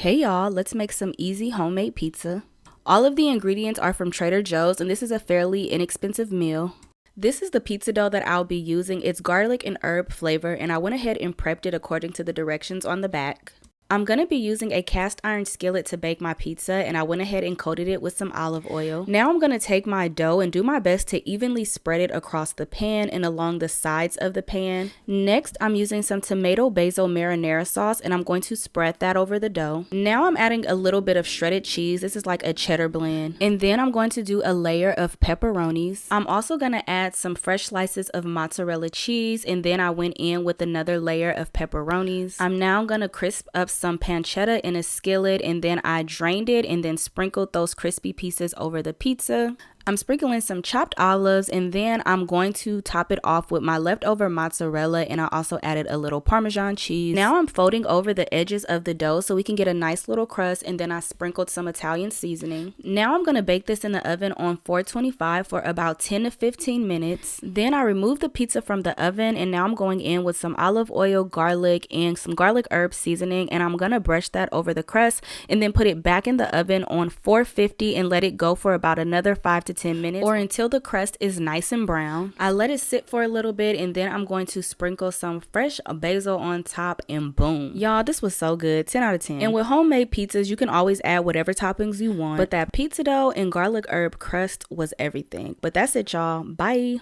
Hey y'all, let's make some easy homemade pizza. All of the ingredients are from Trader Joe's and this is a fairly inexpensive meal. This is the pizza dough that I'll be using. It's garlic and herb flavor and I went ahead and prepped it according to the directions on the back. I'm going to be using a cast iron skillet to bake my pizza and I went ahead and coated it with some olive oil. Now I'm going to take my dough and do my best to evenly spread it across the pan and along the sides of the pan. Next, I'm using some tomato basil marinara sauce and I'm going to spread that over the dough. Now I'm adding a little bit of shredded cheese. This is like a cheddar blend. And then I'm going to do a layer of pepperonis. I'm also going to add some fresh slices of mozzarella cheese and then I went in with another layer of pepperonis. I'm now going to crisp up some pancetta in a skillet and then I drained it and then sprinkled those crispy pieces over the pizza. I'm sprinkling some chopped olives and then I'm going to top it off with my leftover mozzarella and I also added a little Parmesan cheese. Now I'm folding over the edges of the dough so we can get a nice little crust and then I sprinkled some Italian seasoning. Now I'm going to bake this in the oven on 425 for about 10 to 15 minutes. Then I remove the pizza from the oven and now I'm going in with some olive oil, garlic, and some garlic herb seasoning and I'm going to brush that over the crust and then put it back in the oven on 450 and let it go for about another 5 to 10 minutes or until the crust is nice and brown. I let it sit for a little bit and then I'm going to sprinkle some fresh basil on top and boom. Y'all, this was so good. 10 out of 10. And with homemade pizzas, you can always add whatever toppings you want. But that pizza dough and garlic herb crust was everything. But that's it, y'all. Bye.